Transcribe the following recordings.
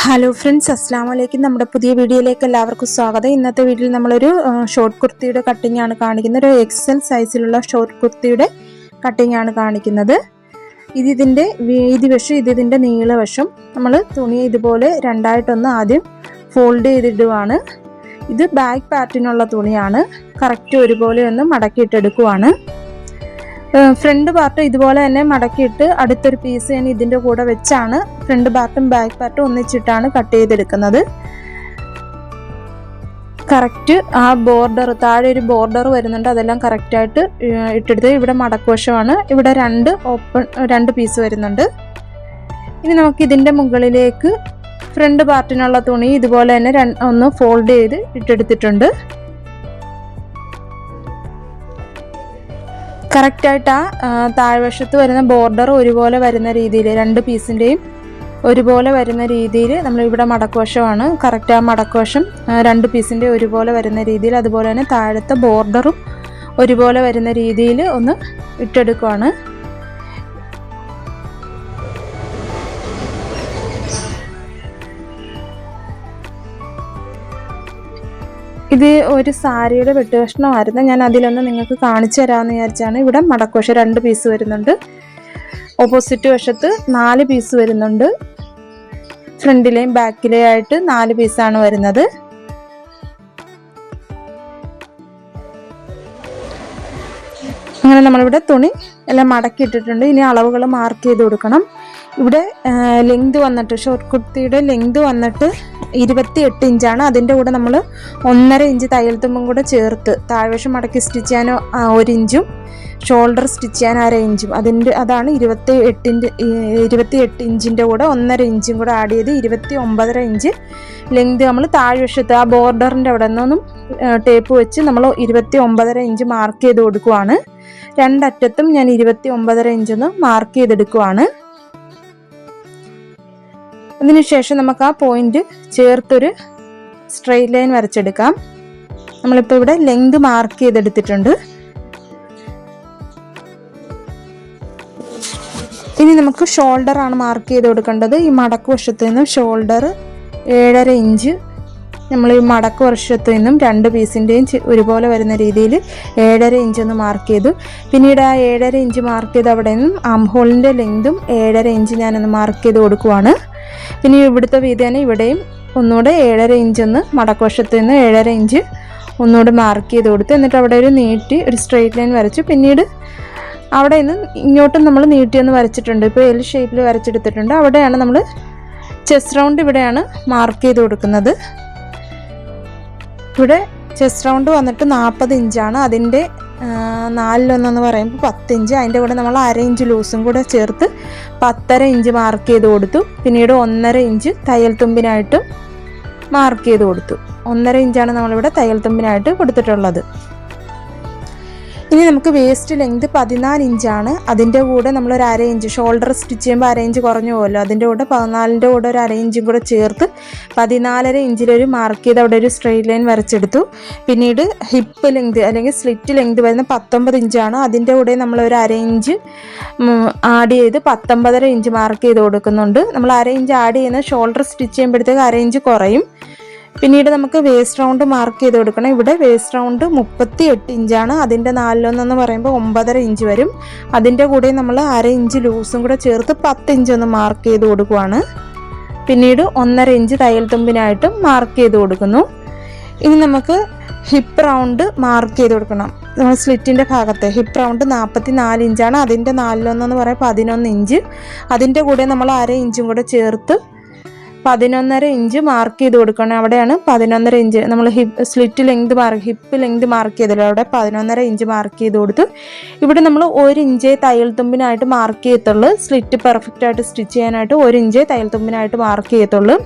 Hello friends, അസ്സാം വലൈക്കും. നമ്മുടെ പുതിയ വീഡിയോയിലേക്ക് എല്ലാവർക്കും സ്വാഗതം. ഇന്നത്തെ വീഡിയോയിൽ നമ്മളൊരു ഷോർട്ട് കുർത്തിയുടെ കട്ടിംഗ് ആണ് കാണിക്കുന്നത്. ഒരു എക്സൽ സൈസിലുള്ള ഷോർട്ട് കുർത്തിയുടെ കട്ടിംഗ് ആണ് കാണിക്കുന്നത്. ഇതിൻ്റെ വീതി വശം, ഇതിൻ്റെ നീളവശം. നമ്മൾ തുണി ഇതുപോലെ രണ്ടായിട്ടൊന്ന് ആദ്യം ഫോൾഡ് ചെയ്തിടുവാണ്. ഇത് ബാക്ക് പാർട്ടിനുള്ള തുണിയാണ്. കറക്റ്റ് ഒരുപോലെ ഒന്ന് മടക്കിയിട്ടെടുക്കുവാണ്. ഫ്രണ്ട് പാർട്ട് ഇതുപോലെ തന്നെ മടക്കിയിട്ട് അടുത്തൊരു പീസ് ഞാൻ ഇതിൻ്റെ കൂടെ വെച്ചാണ് ഫ്രണ്ട് പാർട്ടും ബാക്ക് പാർട്ടും ഒന്നിച്ചിട്ടാണ് കട്ട് ചെയ്തെടുക്കുന്നത്. കറക്റ്റ് ആ ബോർഡർ, താഴെ ഒരു ബോർഡർ വരുന്നുണ്ട്, അതെല്ലാം കറക്റ്റായിട്ട് ഇട്ടെടുത്ത് ഇവിടെ മടക്കുവശമാണ്. ഇവിടെ രണ്ട് പീസ് വരുന്നുണ്ട്. ഇനി നമുക്ക് ഇതിൻ്റെ മുകളിലേക്ക് ഫ്രണ്ട് പാർട്ടിനുള്ള തുണി ഇതുപോലെ തന്നെ ഒന്ന് ഫോൾഡ് ചെയ്ത് ഇട്ടെടുത്തിട്ടുണ്ട്. കറക്റ്റായിട്ട് ആ താഴ്വശത്ത് വരുന്ന ബോർഡർ ഒരുപോലെ വരുന്ന രീതിയിൽ, രണ്ട് പീസിൻ്റെയും ഒരുപോലെ വരുന്ന രീതിയിൽ നമ്മളിവിടെ മടക്കുവശമാണ്. കറക്റ്റ് ആ മടക്കുവശം രണ്ട് പീസിൻ്റെ ഒരുപോലെ വരുന്ന രീതിയിൽ, അതുപോലെ തന്നെ താഴത്തെ ബോർഡറും ഒരുപോലെ വരുന്ന രീതിയിൽ ഒന്ന് ഇട്ടെടുക്കുവാണ്. ഇത് ഒരു സാരിയുടെ വെട്ടുകഷ്ണമായിരുന്നു. ഞാൻ അതിലൊന്ന് നിങ്ങൾക്ക് കാണിച്ചു തരാമെന്ന് വിചാരിച്ചാണ്. ഇവിടെ മടക്കുവശം രണ്ട് പീസ് വരുന്നുണ്ട്. ഓപ്പോസിറ്റ് വശത്ത് 4 പീസ് വരുന്നുണ്ട്. ഫ്രണ്ടിലെയും ബാക്കിലെയും ആയിട്ട് 4 പീസാണ് വരുന്നത്. അങ്ങനെ നമ്മളിവിടെ തുണി എല്ലാം മടക്കി ഇട്ടിട്ടുണ്ട്. ഇനി അളവുകൾ മാർക്ക് ചെയ്ത് കൊടുക്കണം. ഇവിടെ ലെങ്ത് വന്നിട്ട്, ഷോർട്ട് കുർത്തിയുടെ ലെങ്ത് വന്നിട്ട് 28 ഇഞ്ചാണ്. അതിൻ്റെ കൂടെ നമ്മൾ 1.5 ഇഞ്ച് തയ്യൽ തുമ്പും കൂടെ ചേർത്ത് താഴ്വശം മടക്കി സ്റ്റിച്ച് ചെയ്യാൻ 1 ഇഞ്ചും ഷോൾഡർ സ്റ്റിച്ച് ചെയ്യാൻ 1/2 ഇഞ്ചും, അതാണ് 28 ഇഞ്ചിൻ്റെ കൂടെ 1.5 ഇഞ്ചും കൂടെ ആഡ് ചെയ്ത് 29.5 ഇഞ്ച് ലെങ്ത് നമ്മൾ താഴ്വശത്ത് ആ ബോർഡറിൻ്റെ അവിടെ നിന്നൊന്നും ടേപ്പ് വെച്ച് നമ്മൾ 29.5 ഇഞ്ച് മാർക്ക് ചെയ്ത് കൊടുക്കുവാണ്. രണ്ടറ്റത്തും ഞാൻ 29.5 ഇഞ്ചൊന്ന് മാർക്ക് ചെയ്തെടുക്കുവാണ്. അതിനുശേഷം നമുക്ക് ആ പോയിന്റ് ചേർത്തൊരു സ്ട്രെയിറ്റ് ലൈൻ വരച്ചെടുക്കാം. നമ്മളിപ്പോൾ ഇവിടെ ലെങ്ത് മാർക്ക് ചെയ്തെടുത്തിട്ടുണ്ട്. ഇനി നമുക്ക് ഷോൾഡർ ആണ് മാർക്ക് ചെയ്ത് കൊടുക്കേണ്ടത്. ഈ മടക്ക് വശത്ത് നിന്നും ഷോൾഡർ 7.5 ഇഞ്ച്, നമ്മൾ ഈ മടക്ക് വശത്ത് നിന്നും രണ്ട് പീസിൻ്റെയും ഒരുപോലെ വരുന്ന രീതിയിൽ 7.5 ഇഞ്ച് ഒന്ന് മാർക്ക് ചെയ്തു. പിന്നീട് ആ 7.5 ഇഞ്ച് മാർക്ക് ചെയ്ത് അവിടെ നിന്നും ആം ഹോളിൻ്റെ ലെങ്തും 7.5 ഇഞ്ച് ഞാനൊന്ന് മാർക്ക് ചെയ്ത് കൊടുക്കുവാണ്. പിന്നെ ഇവിടുത്തെ വീതി തന്നെ ഇവിടെയും ഒന്നുകൂടെ 7.5 ഇഞ്ച് ഒന്ന് മടക്കുവശത്ത് നിന്ന് 7.5 ഇഞ്ച് ഒന്നുകൂടെ മാർക്ക് ചെയ്ത് കൊടുത്തു. എന്നിട്ട് അവിടെ ഒരു നീട്ടി ഒരു സ്ട്രെയിറ്റ് ലൈൻ വരച്ചു. പിന്നീട് അവിടെ നിന്ന് ഇങ്ങോട്ടും നമ്മൾ നീട്ടിയൊന്ന് വരച്ചിട്ടുണ്ട്. ഇപ്പോൾ എൽ ഷേപ്പിൽ വരച്ചെടുത്തിട്ടുണ്ട്. അവിടെയാണ് നമ്മൾ ചെസ്റ്റ് റൗണ്ട് ഇവിടെയാണ് മാർക്ക് ചെയ്ത് കൊടുക്കുന്നത്. ഇവിടെ ചെസ്റ്റ് റൗണ്ട് വന്നിട്ട് 40 ഇഞ്ചാണ്. അതിൻ്റെ 4/1 പറയുമ്പോൾ 10 ഇഞ്ച്. അതിൻ്റെ കൂടെ നമ്മൾ 1/2 ഇഞ്ച് ലൂസും കൂടെ ചേർത്ത് 10.5 ഇഞ്ച് മാർക്ക് ചെയ്ത് കൊടുത്തു. പിന്നീട് 1.5 ഇഞ്ച് തയ്യൽ തുമ്പിനായിട്ടും മാർക്ക് ചെയ്ത് കൊടുത്തു. 1.5 ഇഞ്ചാണ് നമ്മളിവിടെ തയ്യൽ തുമ്പിനായിട്ട് കൊടുത്തിട്ടുള്ളത്. ഇനി നമുക്ക് വേസ്റ്റ് ലെങ്ത് 14 ഇഞ്ചാണ്. അതിൻ്റെ കൂടെ നമ്മളൊരു 1/2 ഇഞ്ച് ഷോൾഡർ സ്റ്റിച്ച് ചെയ്യുമ്പോൾ 1/2 ഇഞ്ച് കുറഞ്ഞു പോകുമല്ലോ, അതിൻ്റെ കൂടെ 14ൻ്റെ കൂടെ ഒരു 1/2 ഇഞ്ചും കൂടെ ചേർത്ത് 14.5 ഇഞ്ചിലൊരു മാർക്ക് ചെയ്ത് അവിടെ ഒരു സ്ട്രെയിറ്റ് ലൈൻ വരച്ചെടുത്തു. പിന്നീട് ഹിപ്പ് ലെങ്ത് അല്ലെങ്കിൽ സ്ലിറ്റ് ലെങ്ത് വരുന്ന 19 ഇഞ്ചാണ്. അതിൻ്റെ കൂടെ നമ്മളൊരു 1/2 ഇഞ്ച് ആഡ് ചെയ്ത് 19.5 ഇഞ്ച് മാർക്ക് ചെയ്ത് കൊടുക്കുന്നുണ്ട്. നമ്മൾ 1/2 ഇഞ്ച് ആഡ് ചെയ്യുന്ന ഷോൾഡർ സ്റ്റിച്ച് ചെയ്യുമ്പോഴത്തേക്ക് 1/2 ഇഞ്ച് കുറയും. പിന്നീട് നമുക്ക് വേസ്റ്റ് റൗണ്ട് മാർക്ക് ചെയ്ത് കൊടുക്കണം. ഇവിടെ വേസ്റ്റ് റൗണ്ട് 38 ഇഞ്ചാണ്. അതിൻ്റെ 4/1 പറയുമ്പോൾ 9.5 ഇഞ്ച് വരും. അതിൻ്റെ കൂടെ നമ്മൾ 1/2 ഇഞ്ച് ലൂസും കൂടെ ചേർത്ത് 10 ഇഞ്ച് ഒന്ന് മാർക്ക് ചെയ്ത് കൊടുക്കുവാണ്. പിന്നീട് 1.5 ഇഞ്ച് തയ്യൽ തുമ്പിനായിട്ടും മാർക്ക് ചെയ്ത് കൊടുക്കുന്നു. ഇനി നമുക്ക് ഹിപ്പ് റൗണ്ട് മാർക്ക് ചെയ്ത് കൊടുക്കണം. നമ്മൾ സ്ലിറ്റിൻ്റെ ഭാഗത്ത് ഹിപ്പ് റൗണ്ട് 44 ഇഞ്ചാണ്. അതിൻ്റെ 4/1 പറയുമ്പോൾ 11 ഇഞ്ച്. അതിൻ്റെ കൂടെ നമ്മൾ 1/2 ഇഞ്ചും കൂടെ ചേർത്ത് 11.5 ഇഞ്ച് മാർക്ക് ചെയ്ത് കൊടുക്കണം. അവിടെയാണ് 11.5 ഇഞ്ച് നമ്മൾ ഹിപ്പ് ലെങ്ത് മാർക്ക് ചെയ്തല്ലോ, അവിടെ 11.5 ഇഞ്ച് മാർക്ക് ചെയ്ത് കൊടുത്തു. ഇവിടെ നമ്മൾ 1 ഇഞ്ച് തയ്യൽ തുമ്പിനായിട്ട് മാർക്ക് ചെയ്യത്തുള്ളൂ. സ്ലിറ്റ് പെർഫെക്റ്റ് ആയിട്ട് സ്റ്റിച്ച് ചെയ്യാനായിട്ട് 1 ഇഞ്ച് തയ്യൽ തുമ്പിനായിട്ട് മാർക്ക് ചെയ്യത്തുള്ളൂ.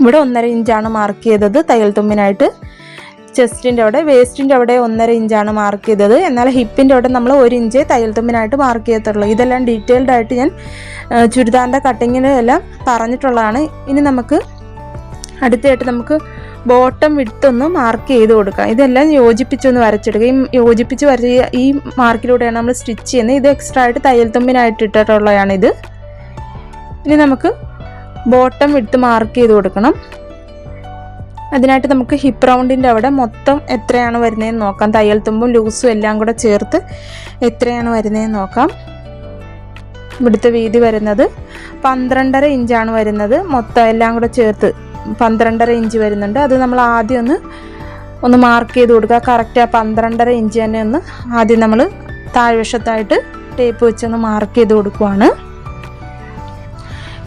ഇവിടെ 1.5 ഇഞ്ചാണ് മാർക്ക് ചെയ്തത് തയ്യൽ തുമ്പിനായിട്ട്. ചെസ്റ്റിൻ്റെ അവിടെ, വേസ്റ്റിൻ്റെ അവിടെ 1.5 ഇഞ്ചാണ് മാർക്ക് ചെയ്തത്. എന്നാൽ ഹിപ്പിൻ്റെ അവിടെ നമ്മൾ 1 ഇഞ്ച് തയ്യൽ തുമ്പിനായിട്ട് മാർക്ക് ചെയ്യത്തുള്ളൂ. ഇതെല്ലാം ഡീറ്റെയിൽഡ് ആയിട്ട് ഞാൻ ചുരിദാറിൻ്റെ കട്ടിങ്ങിന് എല്ലാം പറഞ്ഞിട്ടുള്ളതാണ്. ഇനി നമുക്ക് അടുത്തായിട്ട് നമുക്ക് ബോട്ടം വിട്ടൊന്ന് മാർക്ക് ചെയ്ത് കൊടുക്കാം. ഇതെല്ലാം യോജിപ്പിച്ചൊന്ന് വരച്ചെടുക്കുക. ഈ യോജിപ്പിച്ച് വരച്ച ഈ മാർക്കിലൂടെയാണ് നമ്മൾ സ്റ്റിച്ച് ചെയ്യുന്നത്. ഇത് എക്സ്ട്രാ ആയിട്ട് തയ്യൽ തുമ്പിനായിട്ട് ഇട്ടിട്ടുള്ളതാണിത്. ഇനി നമുക്ക് ബോട്ടം വിഡ്ത്ത് മാർക്ക് ചെയ്ത് കൊടുക്കണം. അതിനായിട്ട് നമുക്ക് ഹിപ്പ് റൗണ്ടിൻ്റെ അവിടെ മൊത്തം എത്രയാണ് വരുന്നതെന്ന് നോക്കാം. തയ്യൽ തുമ്പും ലൂസും എല്ലാം കൂടെ ചേർത്ത് എത്രയാണ് വരുന്നതെന്ന് നോക്കാം. ഇവിടുത്തെ വീതി വരുന്നത് 12.5 ഇഞ്ചാണ് വരുന്നത്. മൊത്തം എല്ലാം കൂടെ ചേർത്ത് 12.5 ഇഞ്ച് വരുന്നുണ്ട്. അത് നമ്മൾ ആദ്യം ഒന്ന് മാർക്ക് ചെയ്ത് കൊടുക്കുക. കറക്റ്റ് ആ 12.5 ഇഞ്ച് തന്നെ ആദ്യം നമ്മൾ താഴ്വശത്തായിട്ട് ടേപ്പ് വെച്ചൊന്ന് മാർക്ക് ചെയ്ത് കൊടുക്കുവാണ്.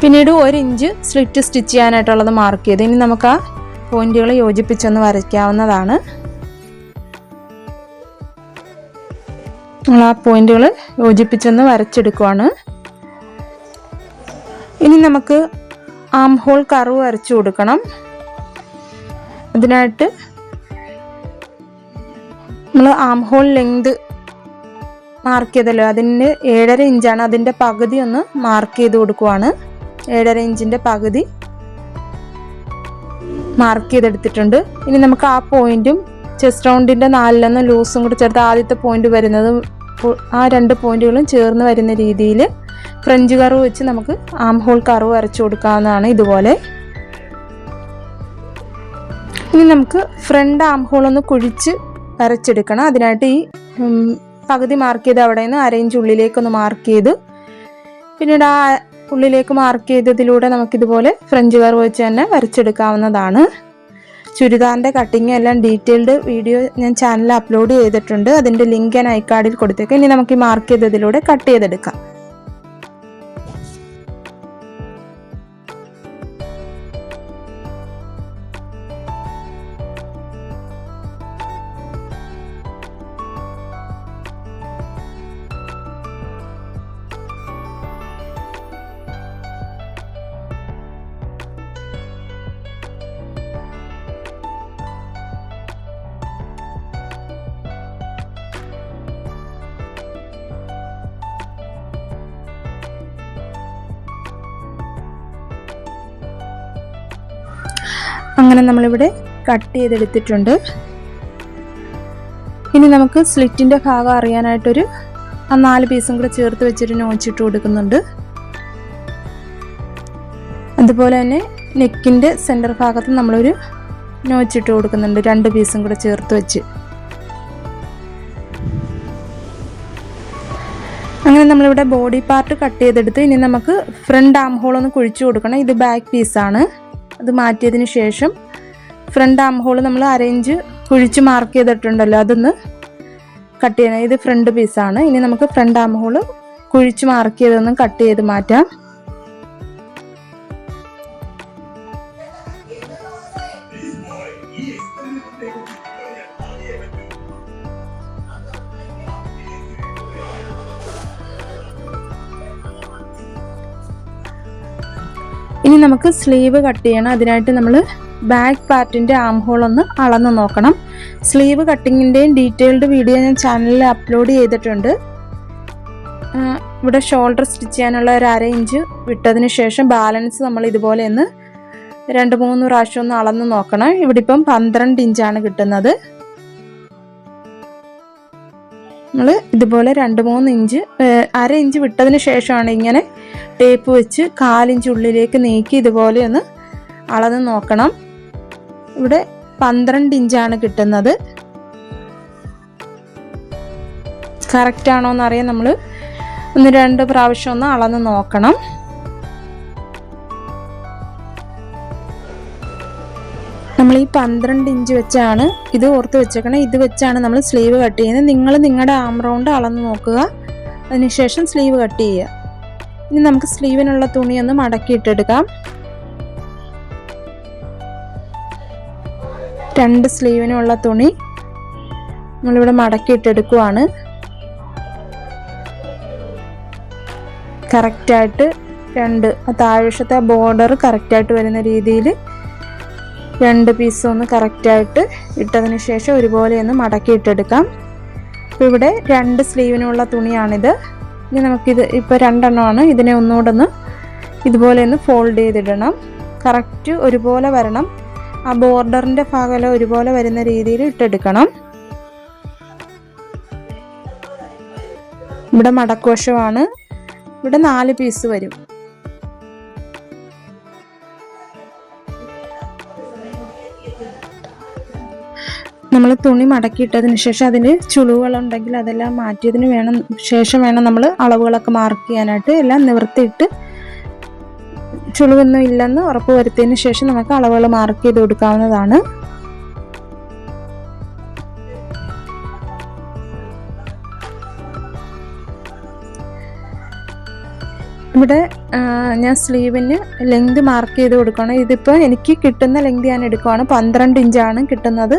പിന്നീട് 1 ഇഞ്ച് സ്ലിറ്റ് സ്റ്റിച്ച് ചെയ്യാനായിട്ടുള്ളത് മാർക്ക് ചെയ്ത് ഇനി നമുക്ക് ആ പോയിന്റുകൾ യോജിപ്പിച്ചൊന്ന് വരയ്ക്കാവുന്നതാണ്. നമ്മൾ ആ പോയിന്റുകൾ യോജിപ്പിച്ചൊന്ന് വരച്ചെടുക്കുവാണ്. ഇനി നമുക്ക് ആം ഹോൾ കർവ് വരച്ചു കൊടുക്കണം. അതിനായിട്ട് നമ്മൾ ആം ഹോൾ ലെങ്ത് മാർക്ക് ചെയ്തല്ലോ, അതിന് 7.5 ഇഞ്ചാണ്. അതിൻ്റെ പകുതി ഒന്ന് മാർക്ക് ചെയ്ത് കൊടുക്കുവാണ്. 7.5 ഇഞ്ചിൻ്റെ പകുതി മാർക്ക് ചെയ്തെടുത്തിട്ടുണ്ട്. ഇനി നമുക്ക് ആ പോയിന്റും ചെസ്റ്റ് റൗണ്ടിൻ്റെ 4 ലൂസും കൂടി ചേർത്ത് ആദ്യത്തെ പോയിന്റ് വരുന്നത് ആ 2 പോയിന്റുകളും ചേർന്ന് വരുന്ന രീതിയിൽ ഫ്രഞ്ച് കർവ് വെച്ച് നമുക്ക് ആം ഹോൾ കർവ് വരച്ചു കൊടുക്കാവുന്നതാണ്. ഇതുപോലെ ഇനി നമുക്ക് ഫ്രണ്ട് ആം ഹോൾ ഒന്ന് കുഴിച്ച് വരച്ചെടുക്കണം. അതിനായിട്ട് ഈ പകുതി മാർക്ക് ചെയ്ത് അവിടെ നിന്ന് 1/2 ഇഞ്ച് ഉള്ളിലേക്കൊന്ന് മാർക്ക് ചെയ്ത് പിന്നീട് ആ ഉള്ളിലേക്ക് മാർക്ക് ചെയ്തതിലൂടെ നമുക്കിതുപോലെ ഫ്രഞ്ച് കർവ് വെച്ച് തന്നെ വരച്ചെടുക്കാവുന്നതാണ്. ചുരിദാറിൻ്റെ കട്ടിങ് എല്ലാം ഡീറ്റെയിൽഡ് വീഡിയോ ഞാൻ ചാനലിൽ അപ്ലോഡ് ചെയ്തിട്ടുണ്ട്. അതിൻ്റെ ലിങ്ക് ഞാൻ ഐക്കാർഡിൽ കൊടുത്തേക്കാം. ഇനി നമുക്ക് ഈ മാർക്ക് ചെയ്തതിലൂടെ കട്ട് ചെയ്തെടുക്കാം. അങ്ങനെ നമ്മളിവിടെ കട്ട് ചെയ്തെടുത്തിട്ടുണ്ട്. ഇനി നമുക്ക് സ്ലിറ്റിൻ്റെ ഭാഗം അറിയാനായിട്ടൊരു 4 പീസും കൂടെ ചേർത്ത് വെച്ചൊരു നോച്ചിട്ട് കൊടുക്കുന്നുണ്ട്. അതുപോലെ തന്നെ നെക്കിൻ്റെ സെൻറ്റർ ഭാഗത്ത് നമ്മളൊരു നോച്ചിട്ട് കൊടുക്കുന്നുണ്ട്, 2 പീസും കൂടെ ചേർത്ത് വെച്ച്. അങ്ങനെ നമ്മളിവിടെ ബോഡി പാർട്ട് കട്ട് ചെയ്തെടുത്ത് ഇനി നമുക്ക് ഫ്രണ്ട് ആം ഹോൾ ഒന്ന് കുഴിച്ചു കൊടുക്കണം. ഇത് ബാക്ക് പീസാണ്. അത് മാറ്റിയതിന് ശേഷം ഫ്രണ്ട് ആം ഹോൾ നമ്മൾ 1/2 ഇഞ്ച് കുഴിച്ച് മാർക്ക് ചെയ്തിട്ടുണ്ടല്ലോ, അതൊന്ന് കട്ട് ചെയ്യണം. ഇത് ഫ്രണ്ട് പീസാണ്. ഇനി നമുക്ക് ഫ്രണ്ട് ആം ഹോൾ കുഴിച്ച് മാർക്ക് ചെയ്തൊന്ന് കട്ട് ചെയ്ത് മാറ്റാം. ഇനി നമുക്ക് സ്ലീവ് കട്ട് ചെയ്യണം. അതിനായിട്ട് നമ്മൾ ബാക്ക് പാർട്ടിൻ്റെ ആം ഹോൾ ഒന്ന് അളന്ന് നോക്കണം. സ്ലീവ് കട്ടിങ്ങിൻ്റെയും ഡീറ്റെയിൽഡ് വീഡിയോ ഞാൻ ചാനലിൽ അപ്ലോഡ് ചെയ്തിട്ടുണ്ട്. ഇവിടെ ഷോൾഡർ സ്റ്റിച്ച് ചെയ്യാനുള്ള ഒരു 1/2 ഇഞ്ച് വിട്ടതിന് ശേഷം ബാലൻസ് നമ്മൾ ഇതുപോലെ ഒന്ന് 2-3 പ്രാവശ്യം ഒന്ന് അളന്ന് നോക്കണം. ഇവിടെ ഇപ്പം 12 ഇഞ്ചാണ് കിട്ടുന്നത്. നമ്മൾ ഇതുപോലെ 2-3 ഇഞ്ച് 1/2 ഇഞ്ച് വിട്ടതിന് ശേഷമാണ് ഇങ്ങനെ ടേപ്പ് വെച്ച് 1/4 ഇഞ്ച് ഉള്ളിലേക്ക് നീക്കി ഇതുപോലെ ഒന്ന് അളന്ന് നോക്കണം. ഇവിടെ 12 ഇഞ്ചാണ് കിട്ടുന്നത്. കറക്റ്റ് ആണോ എന്നറിയാൻ നമ്മൾ 1-2 പ്രാവശ്യം ഒന്ന് അളന്ന് നോക്കണം. നമ്മൾ ഈ 12 ഇഞ്ച് വെച്ചാണ് ഇത് ഓർത്ത് വെച്ചേക്കണം. ഇത് വെച്ചാണ് നമ്മൾ സ്ലീവ് കട്ട് ചെയ്യുന്നത്. നിങ്ങൾ നിങ്ങളുടെ ആം റൗണ്ട് അളന്ന് നോക്കുക, അതിനുശേഷം സ്ലീവ് കട്ട് ചെയ്യുക. ഇനി നമുക്ക് സ്ലീവിനുള്ള തുണി ഒന്ന് മടക്കിയിട്ടെടുക്കാം. 2 സ്ലീവിനുള്ള തുണി നമ്മളിവിടെ മടക്കിയിട്ടെടുക്കുവാണ്. കറക്റ്റായിട്ട് 2 താഴ്വശത്തെ ബോർഡർ കറക്റ്റായിട്ട് വരുന്ന രീതിയിൽ 2 പീസും ഒന്ന് കറക്റ്റായിട്ട് ഇട്ടതിന് ശേഷം ഒരുപോലെ ഒന്ന് മടക്കിയിട്ടെടുക്കാം. അപ്പോൾ ഇവിടെ 2 സ്ലീവിനുള്ള തുണിയാണിത്. ഇനി നമുക്കിത് ഇപ്പോൾ 2 എണ്ണമാണ്. ഇതിനെ ഒന്നുകൂടെ ഒന്ന് ഇതുപോലെ ഒന്ന് ഫോൾഡ് ചെയ്തിടണം. കറക്റ്റ് ഒരുപോലെ വരണം. ആ ബോർഡറിൻ്റെ ഭാഗം ഒരുപോലെ വരുന്ന രീതിയിൽ ഇട്ടെടുക്കണം. ഇവിടെ മടക്കുവശമാണ്. ഇവിടെ 4 പീസ് വരും. നമ്മൾ തുണി മടക്കിയിട്ടതിന് ശേഷം അതിൽ ചുളിവുകളുണ്ടെങ്കിൽ അതെല്ലാം മാറ്റിയതിന് ശേഷം വേണം നമ്മൾ അളവുകളൊക്കെ മാർക്ക് ചെയ്യാനായിട്ട്. എല്ലാം നിവർത്തിയിട്ട് ചുളിവൊന്നും ഇല്ലെന്ന് ഉറപ്പ് വരുത്തിയതിന് ശേഷം നമുക്ക് അളവുകൾ മാർക്ക് ചെയ്ത് കൊടുക്കാവുന്നതാണ്. ഇവിടെ ഞാൻ സ്ലീവിന് ലെങ്ത് മാർക്ക് ചെയ്ത് കൊടുക്കണം. ഇതിപ്പോൾ എനിക്ക് കിട്ടുന്ന ലെങ്ത് ഞാൻ എടുക്കുവാണ്. 12 ഇഞ്ചാണ് കിട്ടുന്നത്,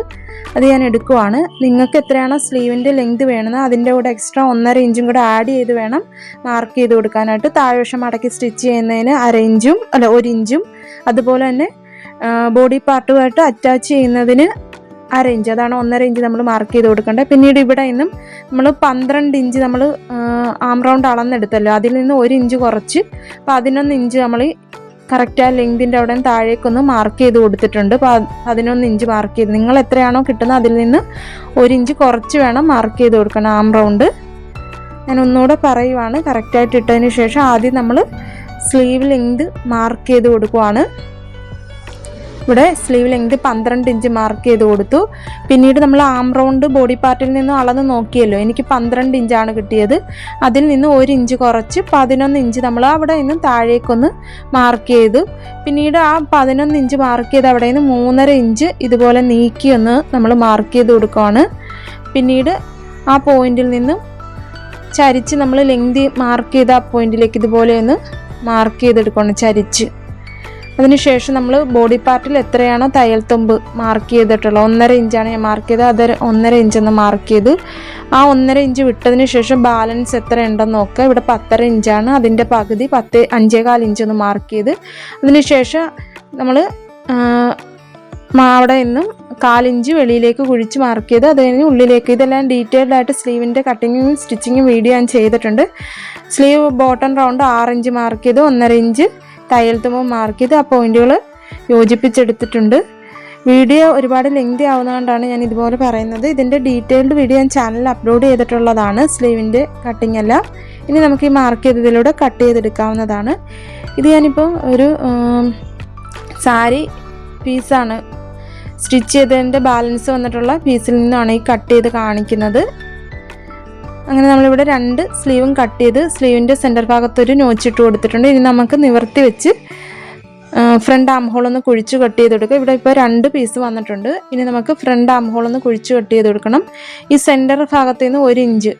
അത് ഞാൻ എടുക്കുവാണ്. നിങ്ങൾക്ക് എത്രയാണോ സ്ലീവിൻ്റെ ലെങ്ത് വേണമെന്ന് അതിൻ്റെ കൂടെ എക്സ്ട്രാ 1.5 ഇഞ്ചും കൂടെ ആഡ് ചെയ്ത് വേണം മാർക്ക് ചെയ്ത് കൊടുക്കാനായിട്ട്. താഴ്വശം മടക്കി സ്റ്റിച്ച് ചെയ്യുന്നതിന് 1 ഇഞ്ചും അതുപോലെ തന്നെ ബോഡി പാർട്ടുമായിട്ട് അറ്റാച്ച് ചെയ്യുന്നതിന് 1/2 ഇഞ്ച്, അതാണ് 1.5 ഇഞ്ച് നമ്മൾ മാർക്ക് ചെയ്ത് കൊടുക്കേണ്ടത്. പിന്നീട് ഇവിടെ നിന്നും നമ്മൾ 12 ഇഞ്ച് നമ്മൾ ആം റൗണ്ട് അളന്നെടുത്തല്ലോ, അതിൽ നിന്ന് 1 ഇഞ്ച് കുറച്ച് 11 ഇഞ്ച് നമ്മൾ കറക്റ്റ് ആ ലെങ്തിൻ്റെ അവിടെ താഴേക്കൊന്ന് മാർക്ക് ചെയ്ത് കൊടുത്തിട്ടുണ്ട്. 11 ഇഞ്ച് മാർക്ക് ചെയ്ത് നിങ്ങൾ എത്രയാണോ കിട്ടുന്നത് അതിൽ നിന്ന് 1 ഇഞ്ച് കുറച്ച് വേണം മാർക്ക് ചെയ്ത് കൊടുക്കണം ആം റൗണ്ട്. ഞാൻ ഒന്നുകൂടെ പറയുവാണ്. കറക്റ്റായിട്ട് ഇട്ടതിന് ശേഷം ആദ്യം നമ്മൾ സ്ലീവ് ലെങ്ത് മാർക്ക് ചെയ്ത് കൊടുക്കുവാണ്. ഇവിടെ സ്ലീവ് ലെങ്ത് 12 ഇഞ്ച് മാർക്ക് ചെയ്ത് കൊടുത്തു. പിന്നീട് നമ്മൾ ആം റൗണ്ട് ബോഡി പാർട്ടിൽ നിന്നും അളന്ന് നോക്കിയല്ലോ, എനിക്ക് 12 ഇഞ്ചാണ് കിട്ടിയത്. അതിൽ നിന്ന് 1 ഇഞ്ച് കുറച്ച് 11 ഇഞ്ച് നമ്മൾ അവിടെ നിന്ന് താഴേക്കൊന്ന് മാർക്ക് ചെയ്തു. പിന്നീട് ആ 11 ഇഞ്ച് മാർക്ക് ചെയ്ത് അവിടെ നിന്ന് 3.5 ഇഞ്ച് ഇതുപോലെ നീക്കി ഒന്ന് നമ്മൾ മാർക്ക് ചെയ്ത് കൊടുക്കുകയാണ്. പിന്നീട് ആ പോയിന്റിൽ നിന്നും ചരിച്ച് നമ്മൾ ലെങ്ത് മാർക്ക് ചെയ്ത ആ പോയിന്റിലേക്ക് ഇതുപോലെ ഒന്ന് മാർക്ക് ചെയ്തെടുക്കുകയാണ് ചരിച്ച്. അതിനുശേഷം നമ്മൾ ബോഡി പാർട്ടിൽ എത്രയാണോ തയ്യൽ തുമ്പ് മാർക്ക് ചെയ്തിട്ടുള്ളത്, 1.5 ഇഞ്ചാണ് ഞാൻ മാർക്ക് ചെയ്തത്, അത് 1.5 ഇഞ്ചെന്ന് മാർക്ക് ചെയ്തു. ആ 1.5 ഇഞ്ച് വിട്ടതിന് ശേഷം ബാലൻസ് എത്ര ഉണ്ടെന്ന് നോക്കുക. ഇവിടെ 10.5 ഇഞ്ചാണ്, അതിൻ്റെ പകുതി 5.25 ഇഞ്ചൊന്ന് മാർക്ക് ചെയ്ത് അതിനുശേഷം നമ്മൾ അവിടെ നിന്നും 1/4 ഇഞ്ച് വെളിയിലേക്ക് കുഴിച്ച് മാർക്ക് ചെയ്ത് അത് കഴിഞ്ഞ് ഉള്ളിലേക്ക്. ഇതെല്ലാം ഡീറ്റെയിൽഡ് ആയിട്ട് സ്ലീവിൻ്റെ കട്ടിങ്ങും സ്റ്റിച്ചിങ്ങും വീഡിയോ ഞാൻ ചെയ്തിട്ടുണ്ട്. Sleeve bottom round 6 inch mark ചെയ്ത് 1.5 ഇഞ്ച് തയ്യൽ തുമ്പ് മാർക്ക് ചെയ്ത് ആ പോയിന്റുകൾ യോജിപ്പിച്ചെടുത്തിട്ടുണ്ട്. വീഡിയോ ഒരുപാട് ലെങ്തി ആവുന്നതുകൊണ്ടാണ് ഞാൻ ഇതുപോലെ പറയുന്നത്. ഇതിൻ്റെ ഡീറ്റെയിൽഡ് വീഡിയോ ഞാൻ ചാനലിൽ അപ്ലോഡ് ചെയ്തിട്ടുള്ളതാണ്, സ്ലീവിൻ്റെ കട്ടിങ് എല്ലാം. ഇനി നമുക്ക് ഈ മാർക്ക് ചെയ്തതിലൂടെ കട്ട് ചെയ്തെടുക്കാവുന്നതാണ്. ഇത് ഞാനിപ്പോൾ ഒരു സാരി പീസാണ് സ്റ്റിച്ച് ചെയ്തതിൻ്റെ ബാലൻസ് വന്നിട്ടുള്ള പീസിൽ നിന്നാണ് ഈ കട്ട് ചെയ്ത് കാണിക്കുന്നത്. അങ്ങനെ നമ്മളിവിടെ 2 സ്ലീവും കട്ട് ചെയ്ത് സ്ലീവിൻ്റെ സെൻറ്റർ ഭാഗത്തൊരു നോച്ചിട്ട് കൊടുത്തിട്ടുണ്ട്. ഇനി നമുക്ക് നിവർത്തി വെച്ച് ഫ്രണ്ട് ആം ഹോൾ ഒന്ന് കുഴിച്ച് കട്ട് ചെയ്ത് കൊടുക്കുക. ഇവിടെ ഇപ്പോൾ 2 പീസ് വന്നിട്ടുണ്ട്. ഇനി നമുക്ക് ഫ്രണ്ട് ആം ഹോൾ ഒന്ന് കുഴിച്ച് കട്ട് ചെയ്ത് കൊടുക്കണം. ഈ സെൻറ്റർ ഭാഗത്ത് നിന്ന് 1 ഇഞ്ച്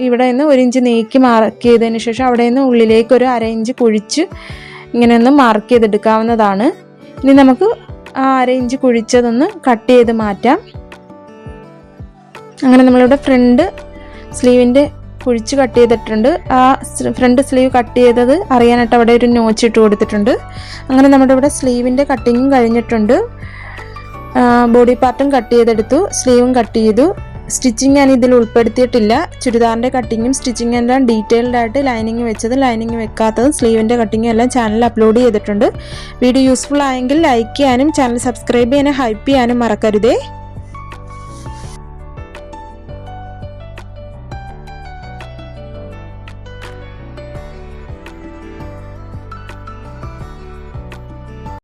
ഇവിടെ നിന്ന് 1 ഇഞ്ച് നീക്കി മാർക്ക് ചെയ്തതിന് ശേഷം അവിടെ നിന്ന് ഉള്ളിലേക്ക് ഒരു 1/2 ഇഞ്ച് കുഴിച്ച് ഇങ്ങനെ ഒന്ന് മാർക്ക് ചെയ്തെടുക്കാവുന്നതാണ്. ഇനി നമുക്ക് ആ 1/2 ഇഞ്ച് കുഴിച്ചതൊന്ന് കട്ട് ചെയ്ത് മാറ്റാം. അങ്ങനെ നമ്മളിവിടെ ഫ്രണ്ട് സ്ലീവിൻ്റെ കുഴിച്ച് കട്ട് ചെയ്തിട്ടുണ്ട്. ആ ഫ്രണ്ട് സ്ലീവ് കട്ട് ചെയ്തത് അറിയാനായിട്ട് അവിടെ ഒരു നോച്ച് ഇട്ട് കൊടുത്തിട്ടുണ്ട്. അങ്ങനെ നമ്മുടെ ഇവിടെ സ്ലീവിൻ്റെ കട്ടിങ്ങും കഴിഞ്ഞിട്ടുണ്ട്. ബോഡി പാർട്ടും കട്ട് ചെയ്തെടുത്തു, സ്ലീവും കട്ട് ചെയ്തു. സ്റ്റിച്ചിങ് ഞാൻ ഇതിൽ ഉൾപ്പെടുത്തിയിട്ടില്ല. ചുരിദാറിൻ്റെ കട്ടിങ്ങും സ്റ്റിച്ചിങ്ങും എല്ലാം ഡീറ്റെയിൽഡ് ആയിട്ട് ലൈനിങ് വെച്ചതും ലൈനിങ് വെക്കാത്തതും സ്ലീവിൻ്റെ കട്ടിങ്ങും എല്ലാം ചാനലിൽ അപ്ലോഡ് ചെയ്തിട്ടുണ്ട്. വീഡിയോ യൂസ്ഫുൾ ആയെങ്കിൽ ലൈക്ക് ചെയ്യാനും ചാനൽ സബ്സ്ക്രൈബ് ചെയ്യാനും ഹൈപ്പ് ചെയ്യാനും മറക്കരുതേ.